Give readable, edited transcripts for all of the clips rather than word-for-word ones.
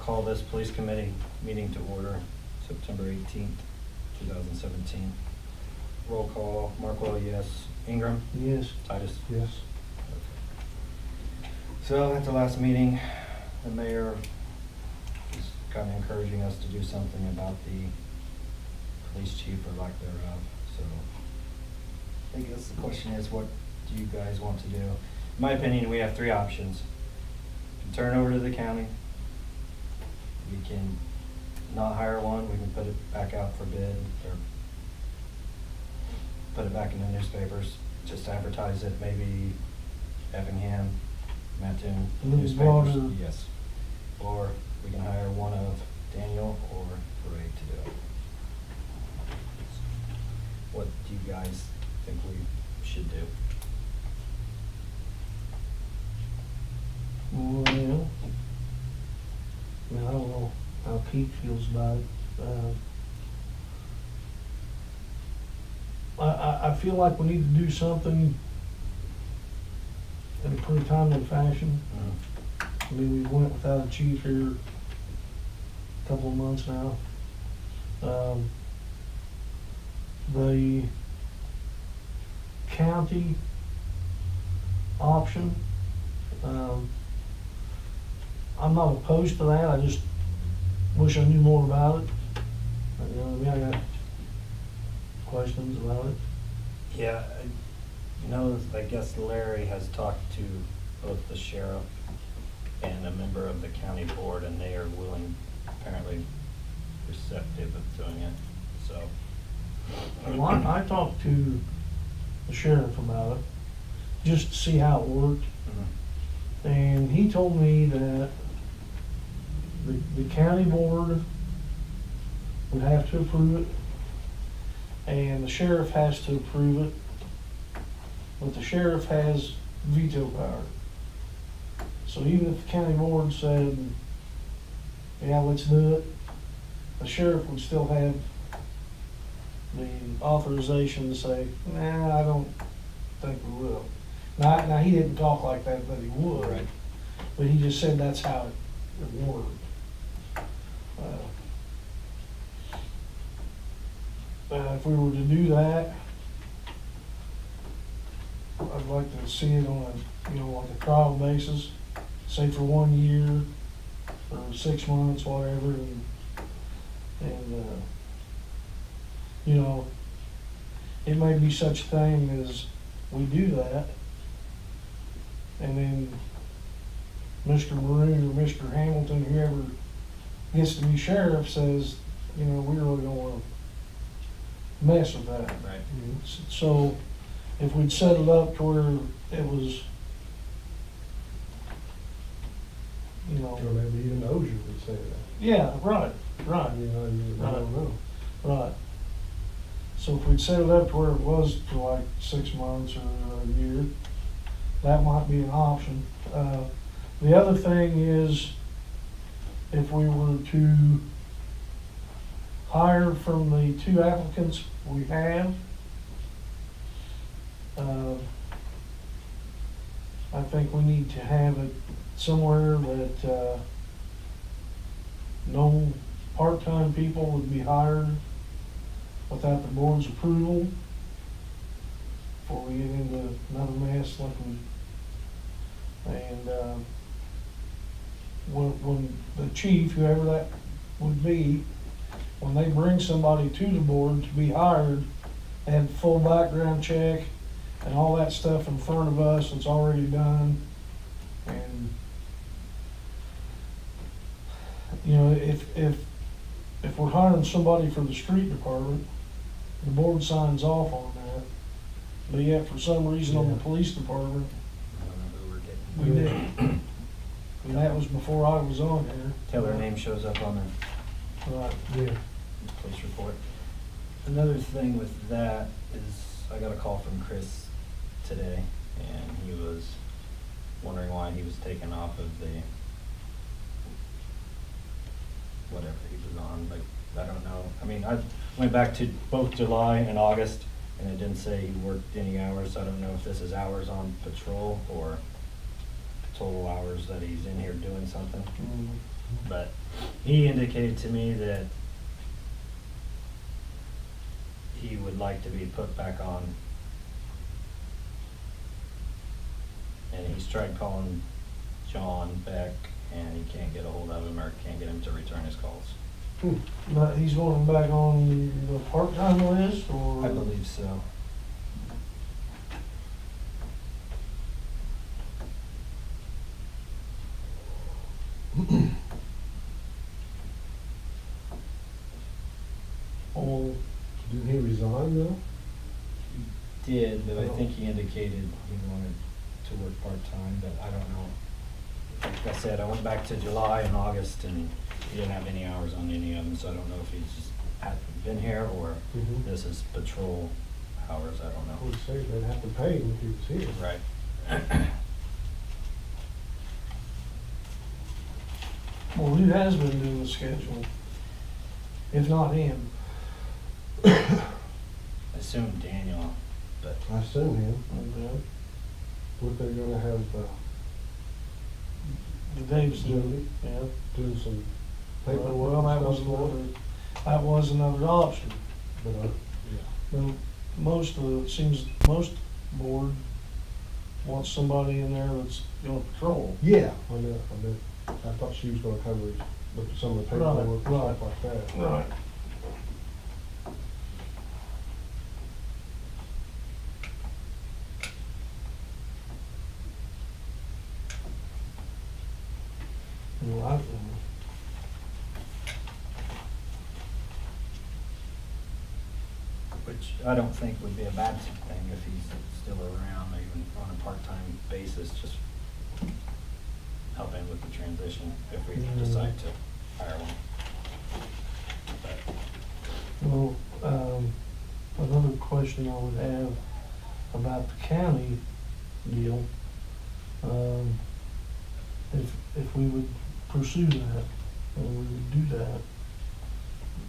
call this police committee meeting to order, September 18th, 2017. Roll call, Markwell, yes. Ingram? Yes. Titus? Yes. Okay. So at the last meeting, the mayor was kind of encouraging us to do something about the police chief or lack thereof. So I guess the question is, what do you guys want to do? In my opinion, we have three options. We can turn it over to the county. We can not hire one. We can put it back out for bid or put it back in the newspapers, just advertise it, maybe Effingham, Mattoon newspapers. Yes. Or we can hire one of Daniel or Ray to do it. What do you guys think we should do? Well, I mean, I don't know how Keith feels about it. I feel like we need to do something in a pretty timely fashion. I mean, we went without a chief here a couple of months now. The county option, I'm not opposed to that. I just wish I knew more about it. You know, I got questions about it. Yeah, I guess Larry has talked to both the sheriff and a member of the county board, and they are willing, apparently receptive of doing it, so. Well, I talked to the sheriff about it, just to see how it worked. Mm-hmm. And he told me that the county board would have to approve it, and the sheriff has to approve it, but the sheriff has veto power. So even if the county board said, yeah, let's do it, the sheriff would still have the authorization to say, nah, I don't think we will. Now he didn't talk like that, but he would. Right. But he just said that's how it worked. If we were to do that, I'd like to see it on a, like a trial basis, say for 1 year or 6 months, whatever, and it may be such a thing as we do that, and then Mr. Maroon or Mr. Hamilton, whoever gets to be sheriff, says, we really don't want to mess with that. Right. So if we'd set it up to where it was, Or maybe even Ozier would say that. yeah, right. You don't know. Right. So if we'd set it up to where it was for like 6 months or a year, that might be an option. The other thing is, if we were to hire from the 2 applicants we have, I think we need to have it somewhere that no part-time people would be hired without the board's approval before we get into another mess like when the chief, whoever that would be, when they bring somebody to the board to be hired, they have a full background check and all that stuff in front of us. It's already done. And if we're hiring somebody for the street department, the board signs off on that. But yet for some reason on the police department, I don't know who we're getting. we didn't. And that was before I was on here. Till their name shows up on the Right. Yeah. police report. Another thing with that is I got a call from Chris today, and he was wondering why he was taken off of the whatever he was on, but I don't know. I mean, I went back to both July and August, and it didn't say he worked any hours, so I don't know if this is hours on patrol or total hours that he's in here doing something. But he indicated to me that he would like to be put back on. And he's tried calling John Beck, and he can't get a hold of him or can't get him to return his calls. But he's going back on the part-time list, or? I believe so. Or, Didn't he resign though? He did, but I think he indicated he wanted to work part-time, but I don't know. Like I said, I went back to July and August, and he didn't have any hours on any of them, so I don't know if he's just hadn't been here or Mhm. this is patrol hours, I don't I know. would say they'd have to pay him if he was here. Right. well, who has been doing the schedule? If not him? I assume Daniel, but I assume him. Okay. What they're gonna have, The Davis Julie? doing, yeah. doing some paperwork. Well, that was another option. But, yeah. But most board wants somebody in there that's gonna patrol. Yeah, I know. I thought she was gonna cover it, look at some of the Right, paperwork and right. stuff like that. Right. Well, which I don't think would be a bad thing if he's still around, even on a part-time basis, just helping with the transition if we decide to hire one. But another question I would have about the county deal, if we would pursue that, and we would do that,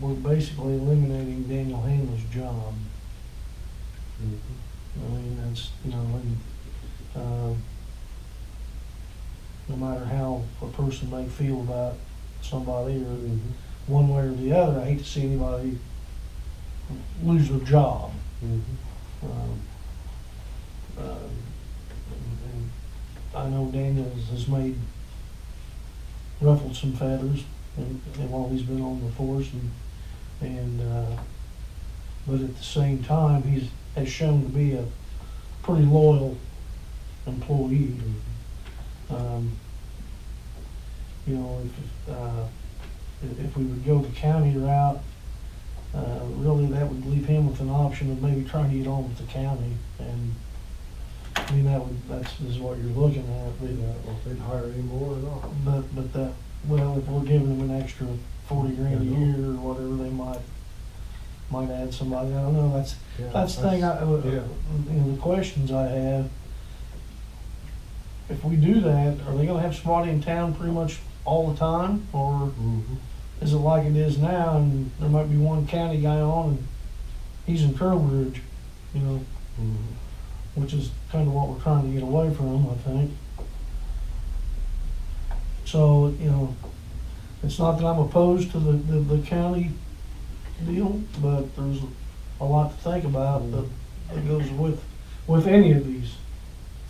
we're basically eliminating Daniel Hanley's job. Mhm. I mean, that's, no matter how a person may feel about somebody or one way or the other, I hate to see anybody lose their job. Mhm. And I know Daniel has ruffled some feathers and while he's been on the force, but at the same time, has shown to be a pretty loyal employee. If we would go the county route, really that would leave him with an option of maybe trying to get on with the county, and I mean, this is what you're looking at, but, Yeah, well, if they'd hire any more or not. but if we're giving them an extra 40 grand a year or whatever, they might add somebody, I don't know, that's the thing, the questions I have. If we do that, are they gonna have somebody in town pretty much all the time, or Mhm. is it like it is now, and there might be one county guy on, and he's in Trowbridge, Mhm. which is kind of what we're trying to get away from, I think. So, it's not that I'm opposed to the county deal, but there's a lot to think about that goes with any of these.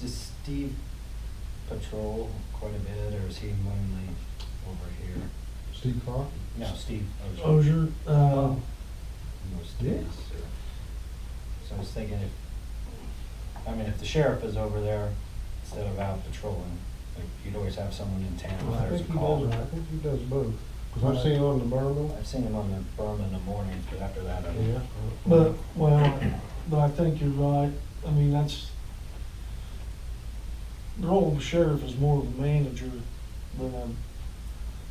does Steve patrol quite a bit, or is he mainly over here? Steve Clark? No, Steve Osier, Most Yes. days, or- So I was thinking if the sheriff is over there instead of out patrolling, like, you'd always have someone in town if I there's a think he call. does, I think he does both. Cause I've seen him on the Burma. I've seen him on the berm in the mornings, but after that, I don't. Yeah. but I think you're right. I mean, the role of the sheriff is more of a manager than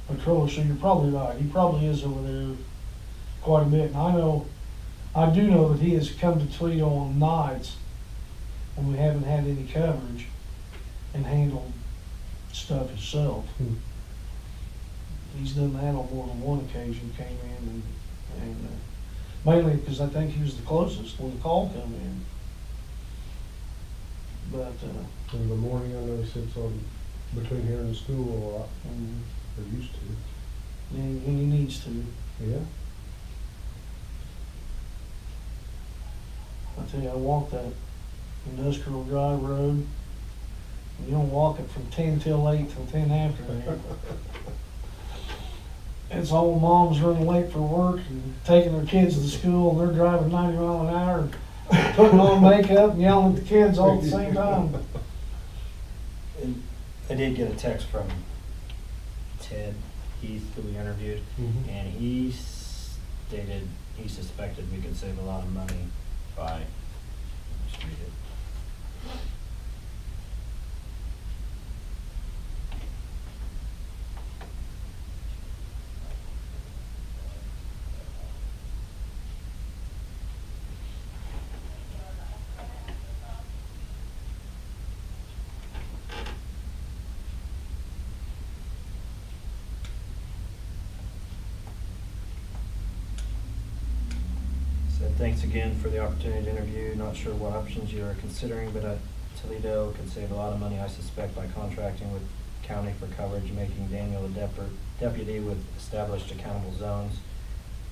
a patroller, so you're probably right. He probably is over there quite a bit. And I do know that he has come to Toledo on nights when we haven't had any coverage and handled stuff himself. He's done that on more than one occasion, came in and mainly because I think he was the closest when the call come in. But, In the morning, I know he sits on between here and the school a lot, and or used to. he needs to. Yeah. I tell you, I walked that industrial drive road. You don't walk it from 10 till 8 till 10 after that. It's old moms running late for work and taking their kids to school, and they're driving 90 miles an hour and putting on makeup and yelling at the kids all at the same time. And I did get a text from Ted Heath, who we interviewed, Mhm. and he stated he suspected we could save a lot of money by, just read it. Said, thanks again for the opportunity to interview. Not sure what options you are considering, but Toledo could save a lot of money, I suspect, by contracting with county for coverage, making Daniel a deputy with established accountable zones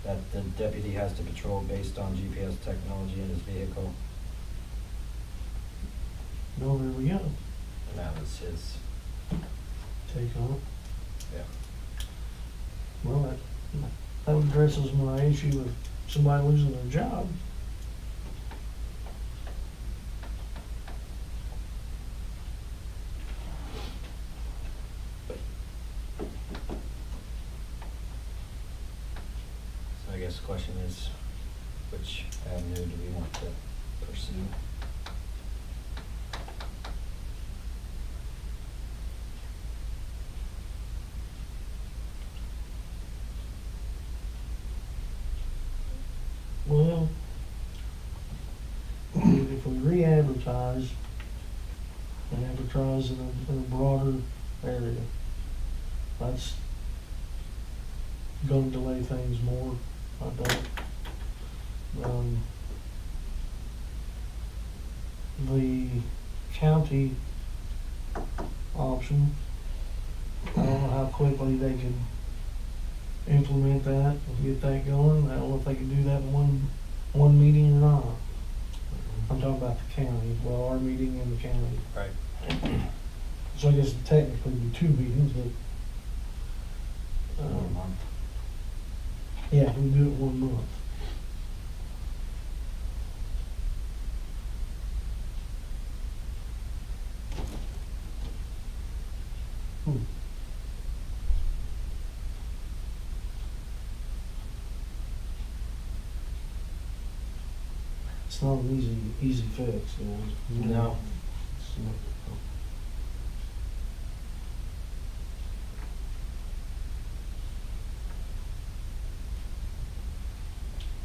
that the deputy has to patrol based on GPS technology in his vehicle. No, there we go. And that was his, Take on it. yeah. Well, that addresses my issue with somebody losing their job. So I guess the question is, which avenue do we want to pursue? Well, if we re-advertise and advertise in a broader area, that's gonna delay things more, I think. The county option, I don't know how quickly they can implement that, get that going. I don't know if they can do that in one meeting or not. I'm talking about the county, well, our meeting and the county. Right. So I guess it'd technically be 2 meetings, but, 1 month. yeah, we do it 1 month. It's not an easy fix, you know. No. It's not-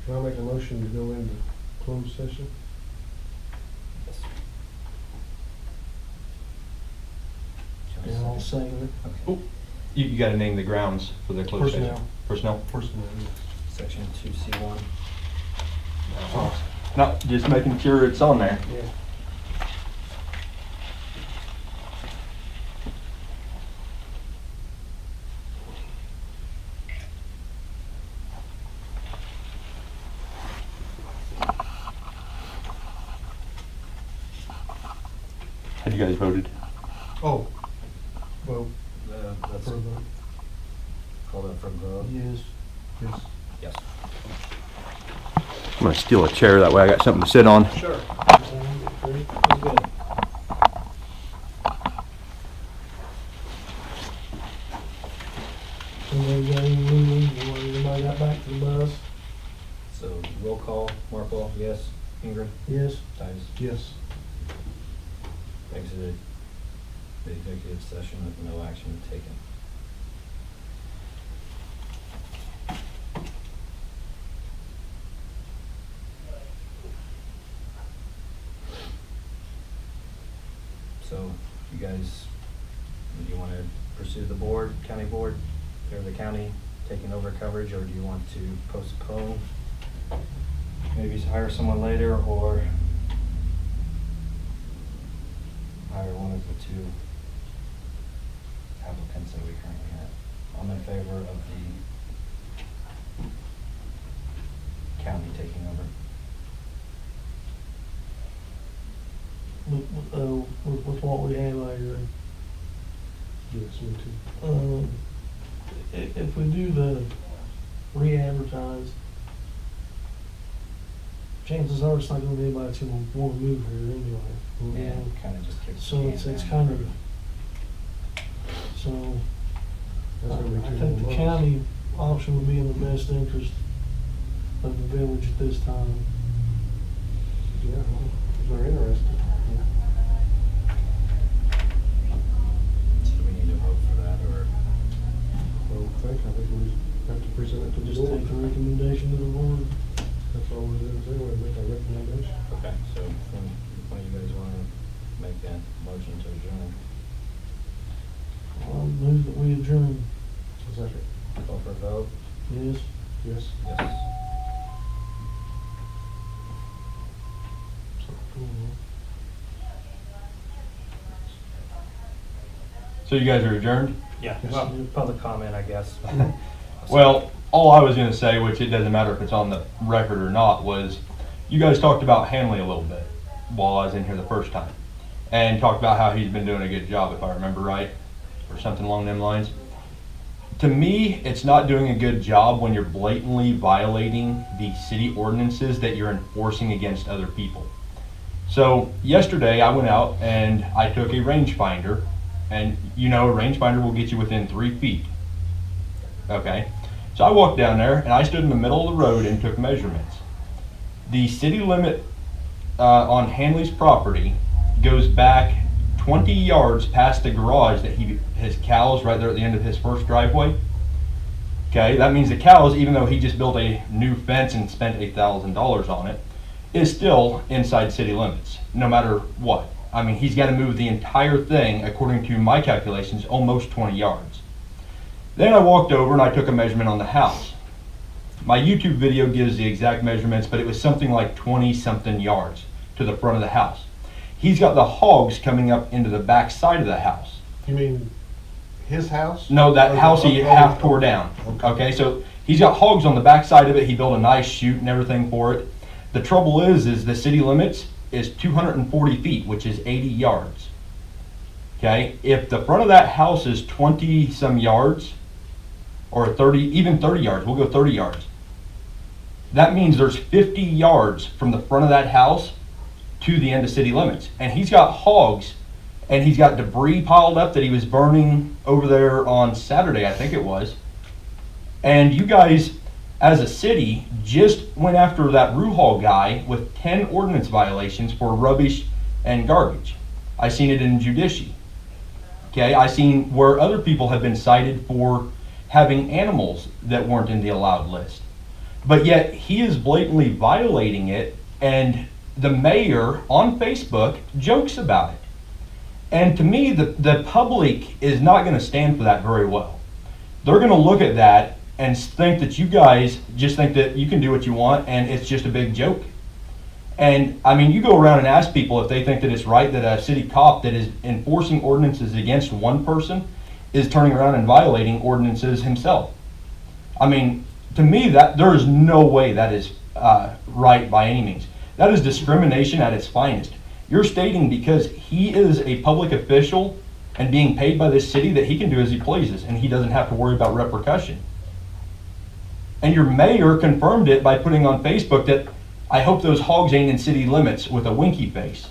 Can I make a motion to go into closed session? Yes. Yeah, I'll second it. Okay. Oh, you gotta name the grounds for the closed session. Personnel. Personnel? Personnel, Section 2C1. No, just making sure it's on there. Yeah. Had you guys voted? Oh, well, That's for the, called up for vote. Yes. yes. Yes. I'm gonna steal a chair, that way I got something to sit on. Sure. Good. Somebody got any news, or anybody got back to the bus? So roll call, Marple, yes. Ingrid, Yes. Tice, Yes. exited the executive session with no action taken. So you guys, do you want to pursue the board, county board, or the county taking over coverage, or do you want to postpone? Maybe hire someone later, or hire one of the two applicants that we currently have. I'm in favor of the county taking over. With what we have out here. Yes, me too. If we do the re-advertise, chances are it's not gonna be anybody that's gonna wanna move here anyway. Yeah, kind of just kicks the So can it's down. kind of, so That's gonna be I 2 think more the months. county option would be in the best interest of the village at this time. Yeah, well, if they're interested. So do we need to vote for that, or? Well, I think we just have to present it to the Just board. take the recommendation to the board. That's all we're doing, anyway, make a recommendation. Okay, so when do you guys want to make that motion to adjourn? I'll move that we adjourn. Second. Call for a vote? Yes? Yes. Yes. So you guys are adjourned? Yeah, Yes. well, public comment, I guess. Well, all I was gonna say, which it doesn't matter if it's on the record or not, was you guys talked about Hanley a little bit while I was in here the first time. And talked about how he's been doing a good job, if I remember right, or something along them lines. To me, it's not doing a good job when you're blatantly violating the city ordinances that you're enforcing against other people. So yesterday I went out and I took a rangefinder, and you know a rangefinder will get you within 3 feet. Okay, so I walked down there and I stood in the middle of the road and took measurements. The city limit on Hanley's property goes back 20 yards past the garage that his cows right there at the end of his first driveway. Okay, that means the cows, even though he just built a new fence and spent $8,000 on it, is still inside city limits, no matter what. I mean, he's got to move the entire thing, according to my calculations, almost 20 yards. Then I walked over and I took a measurement on the house. My YouTube video gives the exact measurements, but it was something like 20-something yards to the front of the house. He's got the hogs coming up into the back side of the house. You mean his house? No, that house he half tore down. Okay, so he's got hogs on the back side of it. He built a nice chute and everything for it. The trouble is the city limits is 240 feet, which is 80 yards. Okay, if the front of that house is 20 some yards, or 30, even 30 yards, we'll go 30 yards. That means there's 50 yards from the front of that house to the end of city limits. And he's got hogs, and he's got debris piled up that he was burning over there on Saturday, I think it was. And you guys, as a city, just went after that Ruhal guy with 10 ordinance violations for rubbish and garbage. I seen it in Judici. Okay, I seen where other people have been cited for having animals that weren't in the allowed list. But yet he is blatantly violating it, and the mayor on Facebook jokes about it. And to me, the public is not going to stand for that very well. They're going to look at that and think that you guys just think that you can do what you want and it's just a big joke. And I mean, you go around and ask people if they think that it's right that a city cop that is enforcing ordinances against one person is turning around and violating ordinances himself. I mean, to me, that there is no way that is right by any means. That is discrimination at its finest. You're stating because he is a public official and being paid by this city that he can do as he pleases and he doesn't have to worry about repercussion. And your mayor confirmed it by putting on Facebook that I hope those hogs ain't in city limits with a winky face.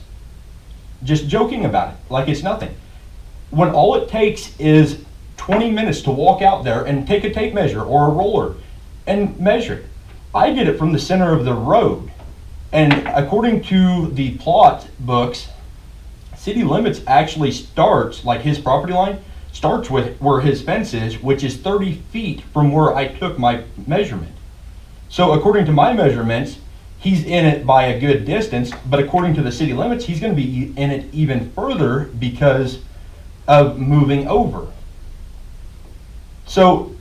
Just joking about it like it's nothing. When all it takes is 20 minutes to walk out there and take a tape measure or a roller and measure it. I did it from the center of the road. And according to the plot books, city limits actually starts, like his property line, starts with where his fence is, which is 30 feet from where I took my measurement. So according to my measurements, he's in it by a good distance, but according to the city limits, he's going to be in it even further because of moving over. So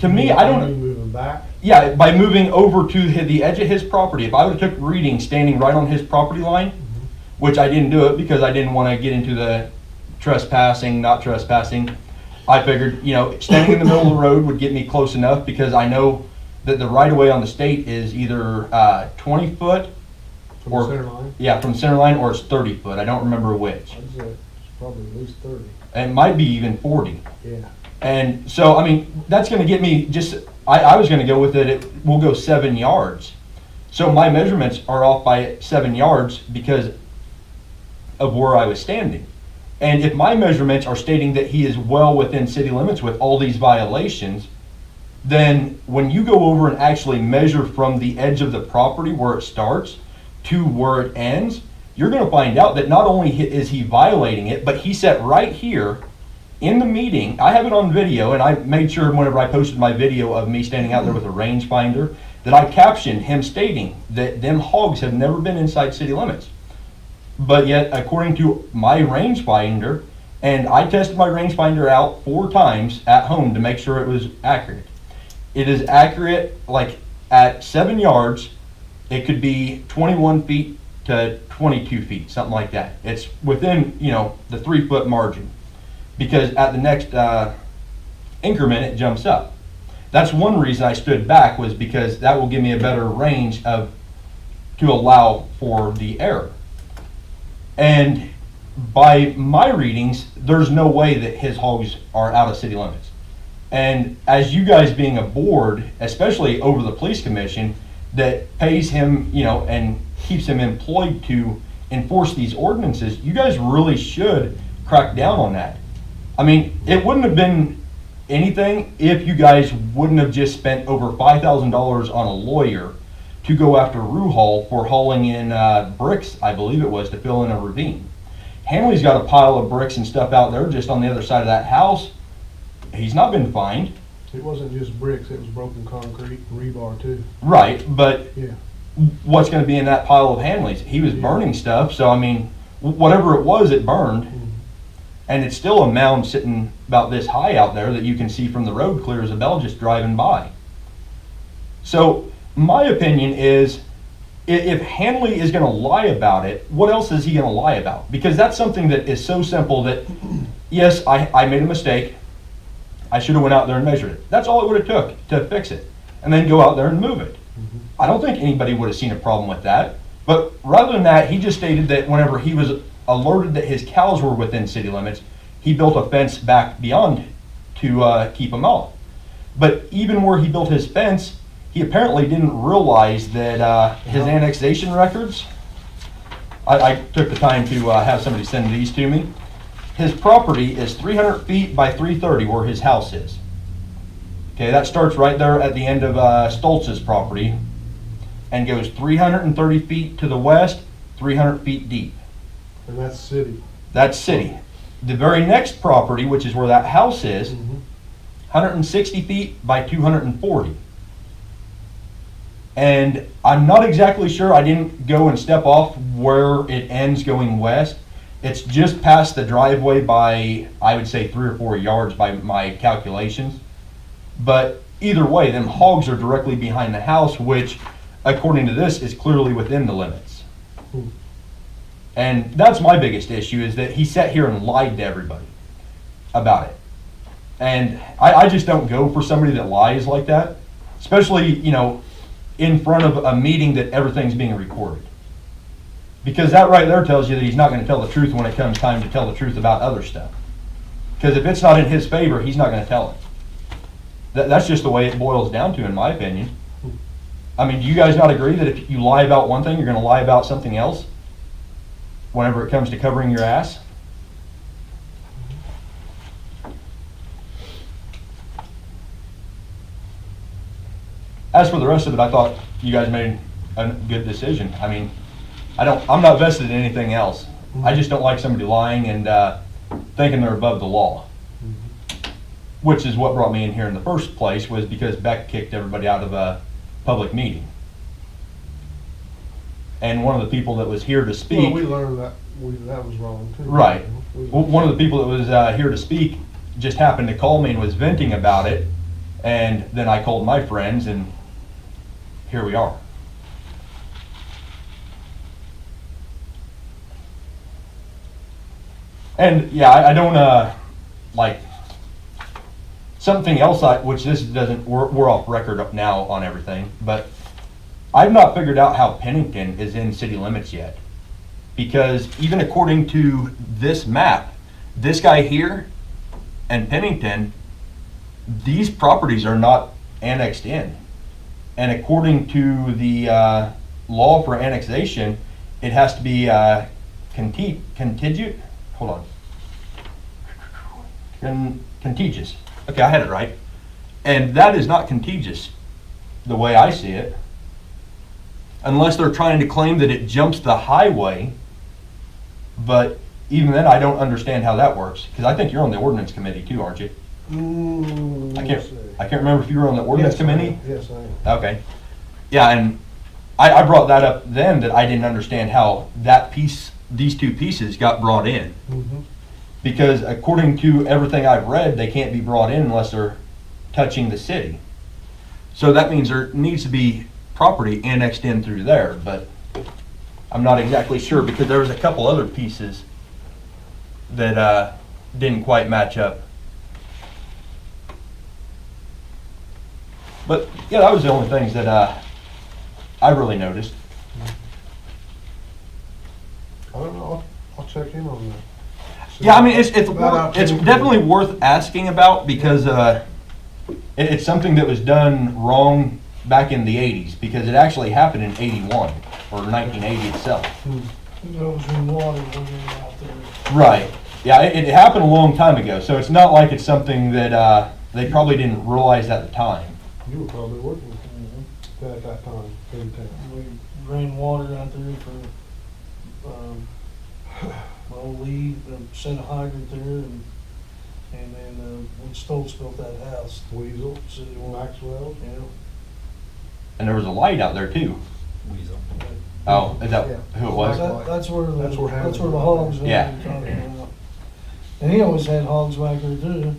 to me, I don't... Moving back? Yeah, by moving over to the edge of his property. If I would have took readings standing right on his property line, which I didn't do it because I didn't want to get into the trespassing, not trespassing. I figured, standing in the middle of the road would get me close enough because I know that the right of way on the state is either 20 foot From or the center line, yeah, from center line, or it's 30 foot. I don't remember which. I'd say it's probably at least 30. And it might be even 40. Yeah. And so, I mean, that's going to get me I was going to go with it, we'll go 7 yards. So my measurements are off by 7 yards because of where I was standing. And if my measurements are stating that he is well within city limits with all these violations, then when you go over and actually measure from the edge of the property where it starts to where it ends, you're going to find out that not only is he violating it, but he sat right here in the meeting. I have it on video, and I made sure whenever I posted my video of me standing out there with a rangefinder that I captioned him stating that them hogs have never been inside city limits. But yet, according to my rangefinder, and I tested my rangefinder out 4 times at home to make sure it was accurate. It is accurate, like at 7 yards, it could be 21 feet to 22 feet, something like that. It's within, the 3 foot margin. Because at the next increment, it jumps up. That's one reason I stood back, was because that will give me a better range to allow for the error. And by my readings, there's no way that his hogs are out of city limits. And as you guys being a board, especially over the police commission, that pays him, and keeps him employed to enforce these ordinances, you guys really should crack down on that. I mean, it wouldn't have been anything if you guys wouldn't have just spent over $5,000 on a lawyer to go after Ruhal for hauling in bricks, I believe it was, to fill in a ravine. Hanley's got a pile of bricks and stuff out there just on the other side of that house. He's not been fined. It wasn't just bricks, it was broken concrete and rebar too. Right, but Yeah. what's going to be in that pile of Hanley's? He was burning stuff, so I mean, whatever it was, it burned. Mhm. And it's still a mound sitting about this high out there that you can see from the road clear as a bell just driving by. So my opinion is, if Hanley is going to lie about it, what else is he going to lie about? Because that's something that is so simple that, yes, I made a mistake. I should have went out there and measured it. That's all it would have took to fix it. And then go out there and move it. Mhm. I don't think anybody would have seen a problem with that. But rather than that, he just stated that whenever he was alerted that his cows were within city limits, he built a fence back beyond to keep them out. But even where he built his fence, he apparently didn't realize that his annexation records, I took the time to have somebody send these to me. His property is 300 feet by 330 where his house is. Okay, that starts right there at the end of Stoltz's property and goes 330 feet to the west, 300 feet deep. And that's city. That's city. The very next property, which is where that house is, Mhm. 160 feet by 240. And I'm not exactly sure, I didn't go and step off where it ends going west. It's just past the driveway by, I would say, 3 or 4 yards by my calculations. But either way, them hogs are directly behind the house, which, according to this, is clearly within the limits. Hmm. And that's my biggest issue, is that he sat here and lied to everybody about it. And I just don't go for somebody that lies like that, especially, in front of a meeting that everything's being recorded. Because that right there tells you that he's not going to tell the truth when it comes time to tell the truth about other stuff. Because if it's not in his favor, he's not going to tell it. That's just the way it boils down to, in my opinion. I mean, do you guys not agree that if you lie about one thing, you're going to lie about something else whenever it comes to covering your ass? As for the rest of it, I thought you guys made a good decision. I mean, I'm not vested in anything else. I just don't like somebody lying and thinking they're above the law. Which is what brought me in here in the first place, was because Beck kicked everybody out of a public meeting. And one of the people that was here to speak... Well, we learned that that was wrong too. Right. Well, one of the people that was here to speak just happened to call me and was venting about it. And then I called my friends, and here we are. And yeah, I don't something else, which this doesn't, we're off record up now on everything, but I've not figured out how Pennington is in city limits yet. Because even according to this map, this guy here and Pennington, these properties are not annexed in. And according to the law for annexation, it has to be contingent, hold on, contiguous. Okay, I had it right. And that is not contiguous, the way I see it. Unless they're trying to claim that it jumps the highway, but even then, I don't understand how that works, because I think you're on the ordinance committee too, aren't you? I can't remember if you were on the ordinance committee. Yes, I am. Okay. Yeah, and I brought that up then, that I didn't understand how that piece, these two pieces got brought in. Mm-hmm. Because according to everything I've read, they can't be brought in unless they're touching the city. So that means there needs to be property annexed in through there, but I'm not exactly sure, because there was a couple other pieces that didn't quite match up. But yeah, that was the only things that I really noticed. I don't know, I'll check in on that. Yeah, I mean, it's About definitely worth asking about, because it's something that was done wrong back in the 80s, because it actually happened in 81 or 1980 itself. Those in water running out there. Right. Yeah, it happened a long time ago, so it's not like it's something that they probably didn't realize at the time. You were probably working at that time in town. We ran water out there for, well, Lee set a hydrant there, and then when Stoltz built that house, Weasel, City Water, Maxwell. yeah. And there was a light out there too. Weasel. Oh, is that Yeah. who it was? That's where That's where the hogs are. Yeah. And he always had hogs back there too.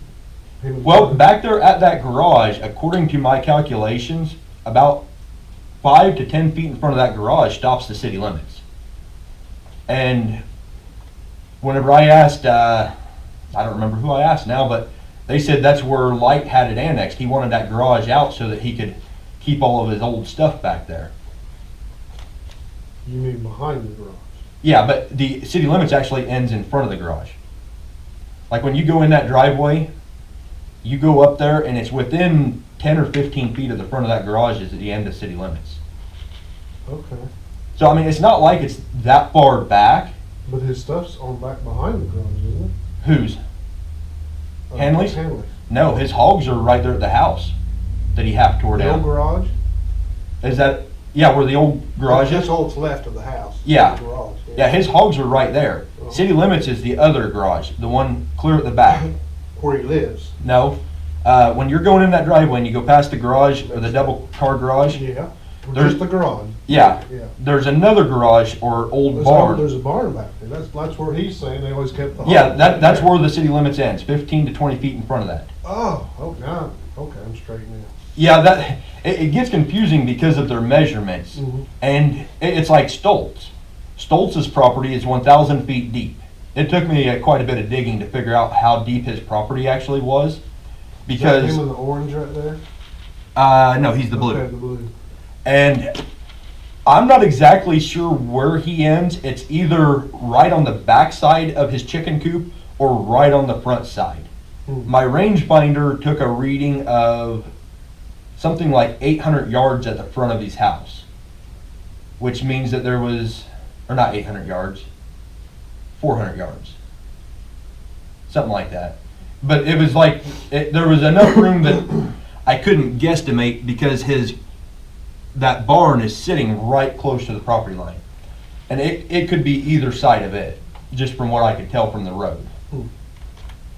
Well, back there at that garage, according to my calculations, about 5 to 10 feet in front of that garage stops the city limits. And whenever I asked, I don't remember who I asked now, but they said that's where Light had it annexed. He wanted that garage out so that he could keep all of his old stuff back there. You mean behind the garage? Yeah, but the city limits actually ends in front of the garage. Like when you go in that driveway, you go up there and it's within 10 or 15 feet of the front of that garage is at the end of city limits. Okay. So, I mean, it's not like it's that far back. But his stuff's on back behind the garage, isn't it? Whose? Hanley's? Hanley's. No, his hogs are right there at the house that he half tore The old down. garage? Is that, yeah, where the old garage That's is? all that's left of the house. Yeah. The garage. Yeah, his hogs are right there. City limits is the other garage, the one clear at the back. Where he lives. No, when you're going in that driveway and you go past the garage or the double car garage, Yeah. There's- Just the garage. yeah, Yeah. there's another garage or old barn. There's a barn back there. That's where he's saying they always kept the. Yeah, hogs. that's where the city limits ends, 15 to 20 feet in front of that. Oh, now, okay, I'm straight now. Yeah, that it gets confusing because of their measurements, Mhm. and it's like Stoltz. Stoltz's property is 1,000 feet deep. It took me quite a bit of digging to figure out how deep his property actually was, Is that because him in the orange right there? no, he's the blue. Okay, the blue. And I'm not exactly sure where he ends. It's either right on the back side of his chicken coop or right on the front side. Hmm. My rangefinder took a reading of something like 800 yards at the front of his house, which means that there was, or not 800 yards, 400 yards, something like that. But it was like, there was enough room that I couldn't guesstimate, because that barn is sitting right close to the property line. And it could be either side of it, just from what I could tell from the road. Hmm.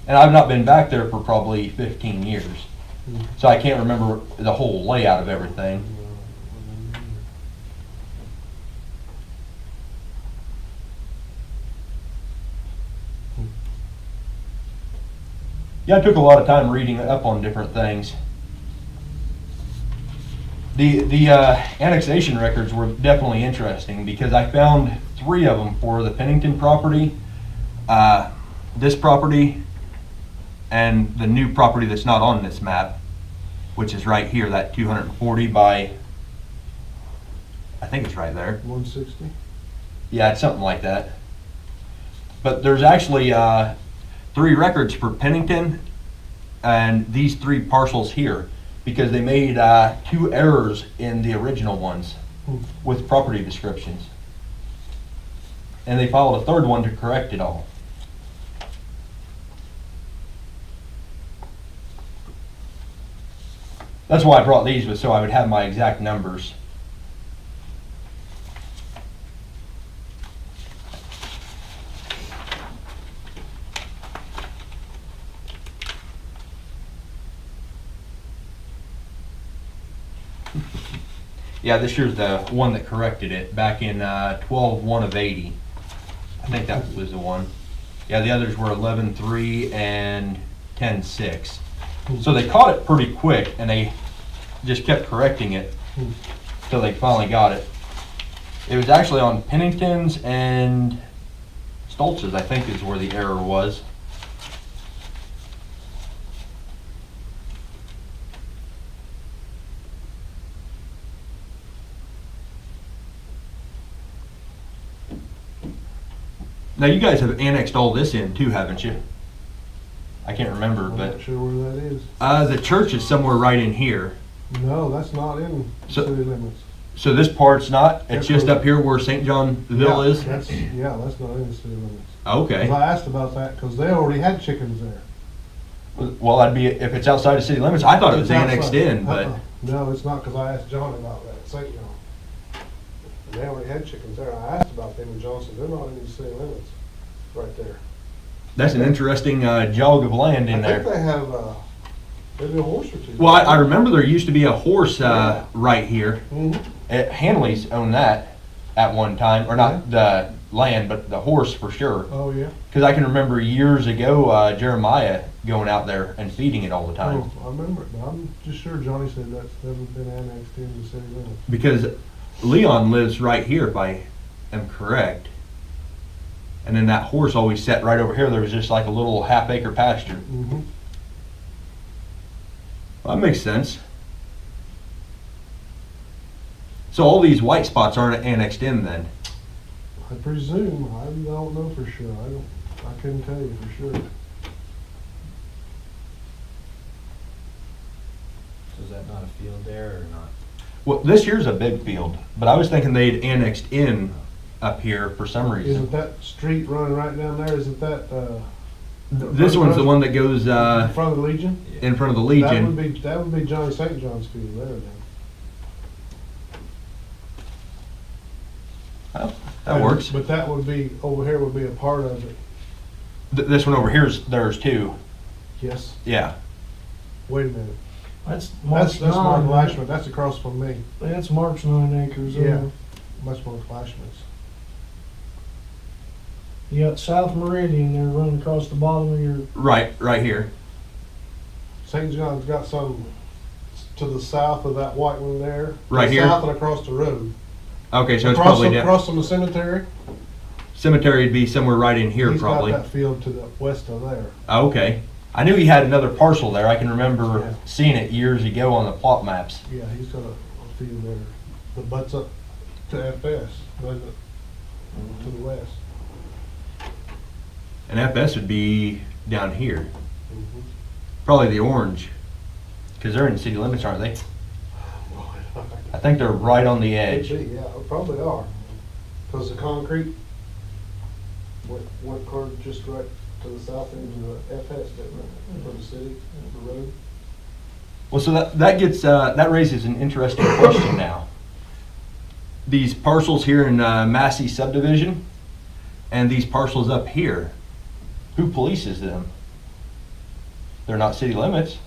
And I've not been back there for probably 15 years. Hmm. So I can't remember the whole layout of everything. Yeah, I took a lot of time reading up on different things. The annexation records were definitely interesting, because I found 3 of them for the Pennington property, this property, and the new property that's not on this map, which is right here, that 240 by, I think it's right there. 160? Yeah, it's something like that. But there's actually 3 records for Pennington and these 3 parcels here, because they made 2 errors in the original ones with property descriptions. And they filed a 3rd one to correct it all. That's why I brought these, was so I would have my exact numbers. Yeah, this here's the one that corrected it back in 12/1 of 80. I think that was the one. Yeah, the others were 11/3 and 10/6. So they caught it pretty quick, and they just kept correcting it until they finally got it. It was actually on Pennington's and Stoltz's, I think, is where the error was. Now you guys have annexed all this in too, haven't you? I can't remember, I'm but not sure where that is. the church is somewhere right in here. No, that's not in So- city limits. So this part's not, it's That's just where- up here where St. Johnville is? That's not in the city limits. 'Cause Okay. I asked about that, because they already had chickens there. Well, I'd be, if it's outside of city limits, I thought it was It's annexed outside. in, but, No, it's not, because I asked John about that, St. John. And they already had chickens there. I asked about them in Johnson, they're not in the city limits, right there. that's an interesting jog of land in I think there. they have, maybe a horse or two. Well, I remember there used to be a horse right here. Mhm. Hanley's owned that at one time, or not the land, but the horse for sure. Oh, yeah. Because I can remember years ago, Jeremiah going out there and feeding it all the time. Oh, I remember it, but I'm just sure Johnny said that's never been annexed into the city limits. Because Leon lives right here, if I am correct. And then that horse always sat right over here. There was just like a little half-acre pasture. Mm-hmm. Well, that makes sense. So all these white spots aren't annexed in then? I presume, I don't know for sure, I couldn't tell you for sure. So is that not a field there or not? Well, this here's a big field, but I was thinking they'd annexed in up here for some Isn't reason. that street running right down there, isn't that, This one's the one that goes in front of the Legion? in front of the That Legion. would be Johnny St. John's field there then. Oh, that works. But that would be, over here would be a part of it. This one over here's theirs too. Yes, Yeah. wait a minute. That's Mark's That's Mark 9. Lashman, that's across from me. That's Mark's 9 acres. Yeah. That's Mark Lashman's. You got South Meridian there running across the bottom of your, Right here. St. John's got some to the south of that white one there. Right here? South and across the road. Okay, so it's Across probably from, down. across from the cemetery. Cemetery would be somewhere right in here He's probably. got that field to the west of there. Oh, okay. I knew he had another parcel there. I can remember Yeah. seeing it years ago on the plot maps. Yeah, he's got a field there that butts up to FS, doesn't it? To the west. And FS would be down here. Mhm. Probably the orange. Because they're in city limits, aren't they? I think they're right on the edge. Could be, yeah, probably are. Because the concrete went clear just right to the south end of the FS, didn't it, for the city, the road. Well, so that gets, that raises an interesting question now. These parcels here in Massey subdivision and these parcels up here, who polices them? They're not city limits.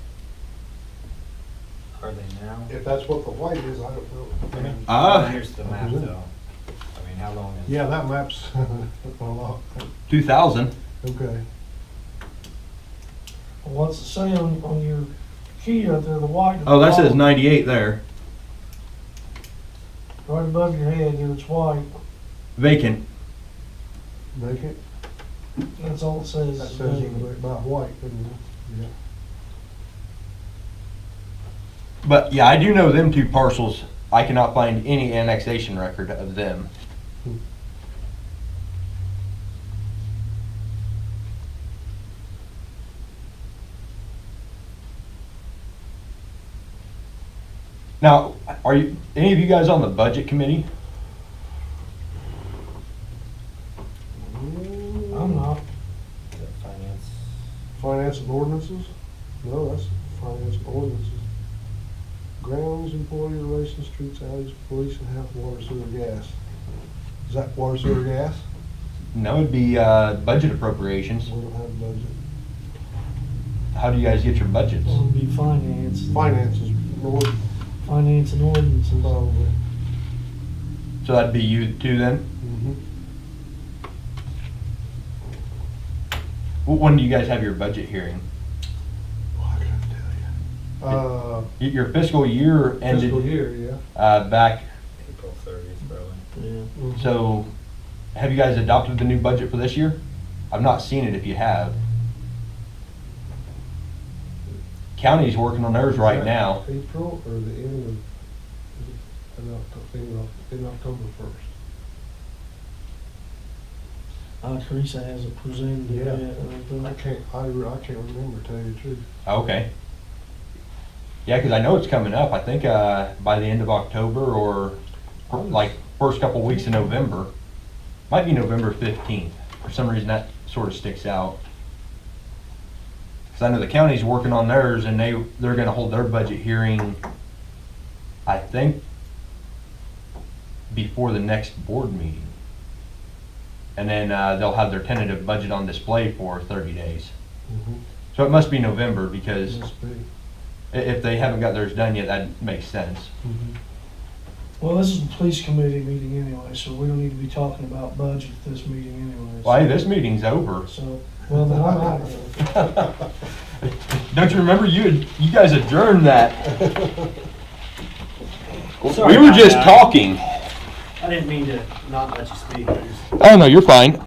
Are they now? If that's what the white is, I don't know. I mean, Ah. here's the map though. I mean, how long is? Yeah, that map's a lot. 2000. Okay. what's it say on your key out there, the white? at the Oh, that says bottom? 98 there. Right above your head there, it's white. Vacant. Vacant? That's all it says. That is says vacant. about white, doesn't it? Yeah. But yeah, I do know them two parcels. I cannot find any annexation record of them. Now, are you, any of you guys on the budget committee? I'm not. Is that finance? Finance and ordinances? No, that's finance and ordinances. Grounds, employee relations, streets, alleys, police and health, water, sewer, gas. Is that water, sewer, gas? No, it'd be budget appropriations. We don't have a budget. How do you guys get your budgets? It would be finance. Finances, Lord, Finance and ordinances. probably. So that'd be you two then? When do you guys have your budget hearing? Oh, I couldn't tell you. Your fiscal year ended Fiscal year, yeah. back, April 30th, probably. Yeah. so have you guys adopted the new budget for this year? I've not seen it if you have. County's working on theirs right now. April or the end of, in October 1st. Teresa hasn't presented it Yeah. yet. I can't remember, tell you the truth. Okay. Yeah, because I know it's coming up. I think by the end of October or like first couple weeks in November. Might be November 15th. For some reason that sort of sticks out. Because I know the county's working on theirs and they're going to hold their budget hearing, I think, before the next board meeting. And then they'll have their tentative budget on display for 30 days. So it must be November because Must be. if they haven't got theirs done yet, that makes sense. Well, this is the police committee meeting anyway, so we don't need to be talking about budget at this meeting anyway. Well, hey, this meeting's over. So, well, then I'm out of here. Don't you remember you guys adjourned that? Sorry We were about just that. talking. I didn't mean to not let you speak. I just Oh no, you're fine.